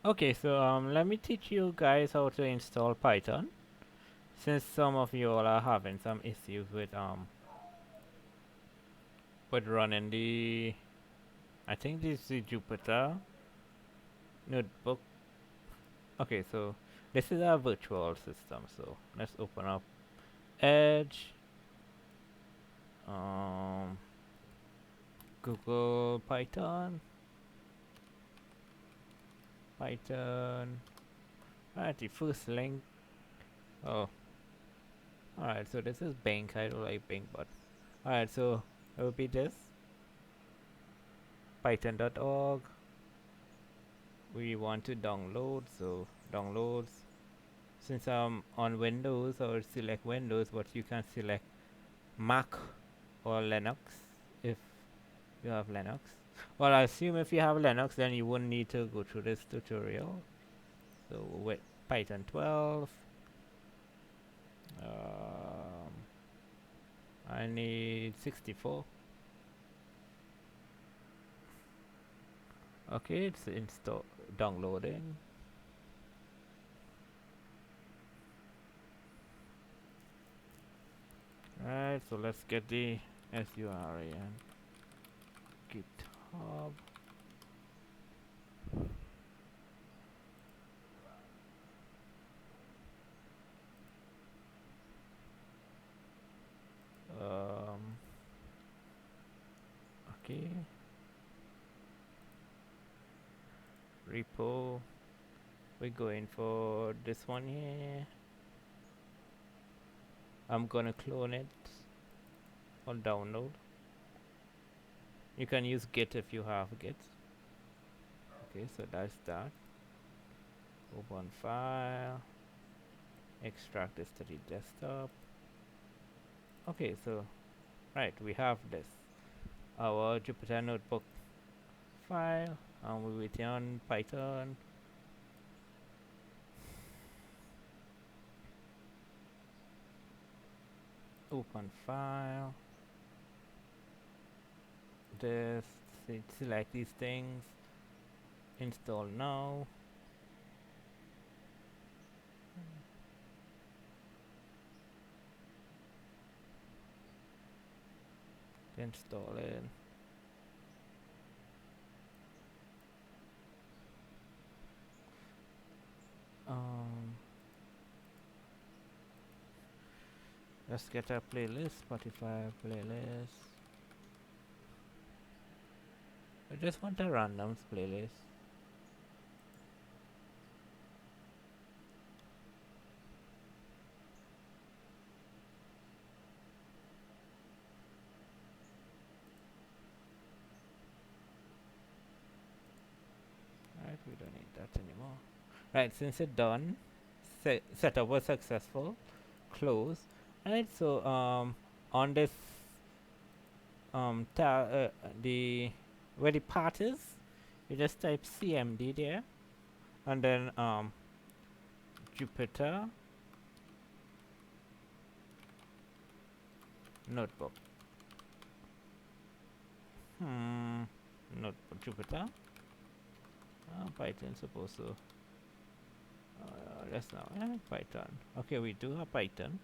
Okay, so let me teach you guys how to install Python, since some of you all are having some issues with running the, I think this is the Jupyter notebook. Okay, so this is our virtual system. So let's open up Edge, um, Google Python, Python. Alright, the first link. Oh, alright. So this is Bing. I don't like Bing, but alright. So it will be this python.org. We want to download, so downloads. Since I'm on Windows, I will select Windows, but you can select Mac or Linux if you have Linux. Well, I assume if you have Linux, then you wouldn't need to go through this tutorial. So with Python 12, I need 64. Okay, it's install downloading. Right, so let's get the SURL GitHub. Okay. Repo. We're going for this one here. I'm gonna clone it or download. You can use Git if you have Git. Okay, so that's that. Open file. Extract this to the desktop. Okay, so right, we have this. Our Jupyter notebook file, and we're waiting on Python. Open file. This, select these things. Install now. Install it. Let's get a playlist, Spotify playlist. I just want a randoms playlist. Right, we don't need that anymore. Right, since it's done, setup was successful. Close. Alright, so on this the where the path is, you just type cmd there, and then Jupyter notebook. Notebook Jupyter. Python supposed to. Let's now Python. Okay, we do have Python.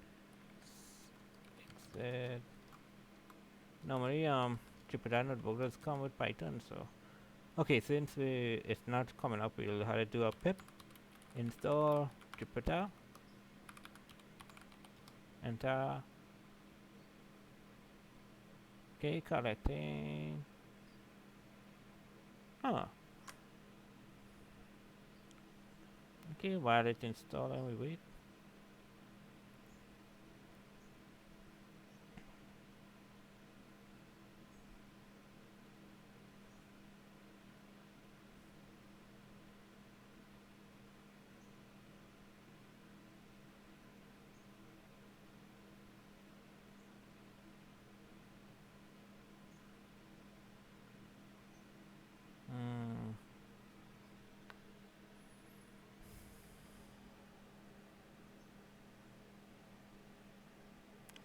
Exit. Normally Jupyter notebook does come with Python, so okay, since it's not coming up, we'll have to do a pip install Jupyter. Enter. Okay, collecting. Okay, while it's installing, we wait.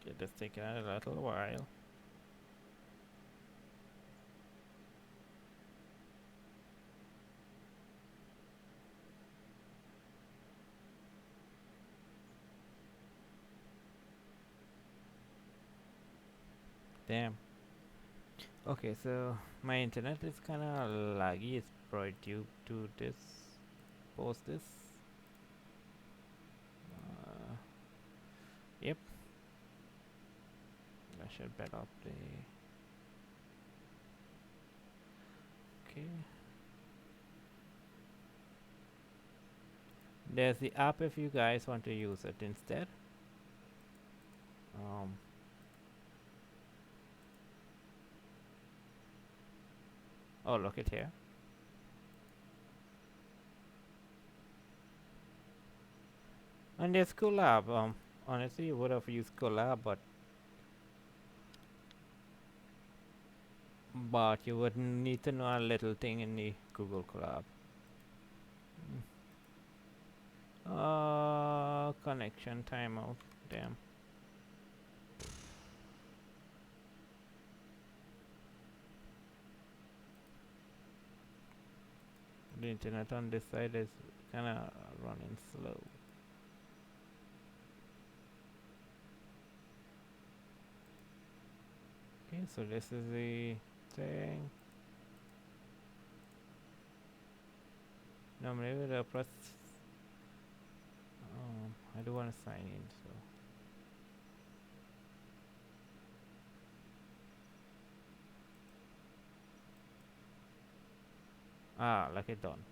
Okay, that's taking a little while. Damn. Okay, so my internet is kind of laggy. It's probably due to this. Post this. Yep. I should bet up the. Okay. There's the app if you guys want to use it instead. Oh, look it here. And there's Collab. Honestly, you would have used Collab, but you would need to know a little thing in the Google Collab. Connection timeout. Damn. The internet on this side is kind of running slow. Okay, so this is the thing. Normally with a press. I do want to sign in, so. Like it done.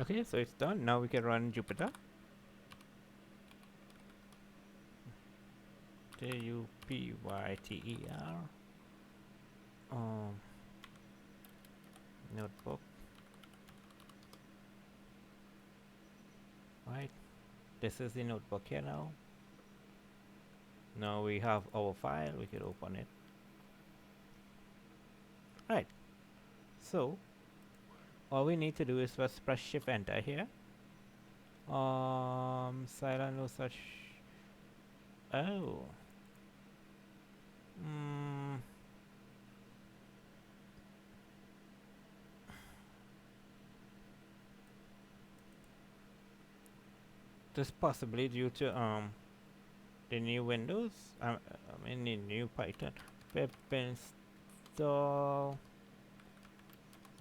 Okay, so it's done. Now we can run Jupyter. Jupyter. Notebook. Right. This is the notebook here now. Now we have our file. We can open it. Right. So all we need to do is first press Shift Enter here. Silent no such. Oh. This possibly due to the new Windows. I mean the new Python. Pip install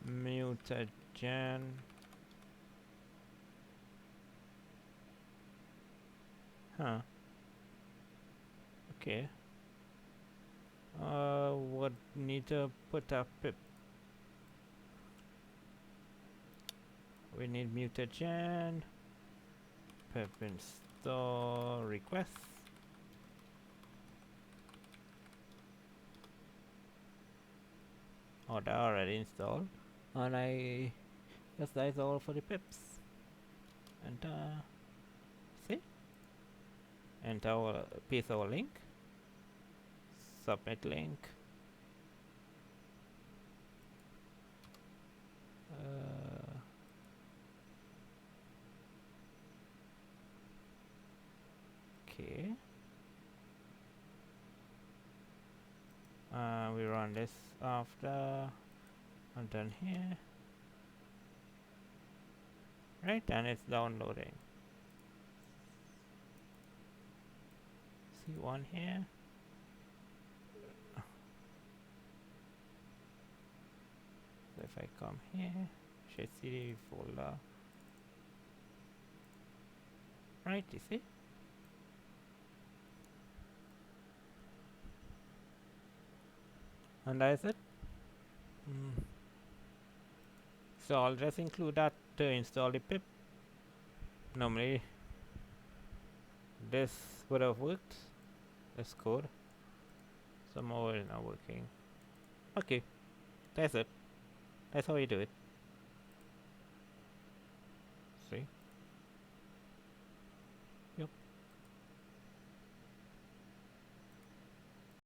mutagen. Huh. Okay. Would need to put a pip. We need mutagen. Pip install request. Oh, that already installed. And I guess that is all for the pips. And see? And our paste our link. Submit link. Okay. We run this after I'm done here. Right, and it's downloading. See one here. So if I come here, should see the folder. Right, you see? And that is it. So I'll just include that to install the pip. Normally this would have worked. This code. Somehow it's not working. Okay, that's it. That's how you do it.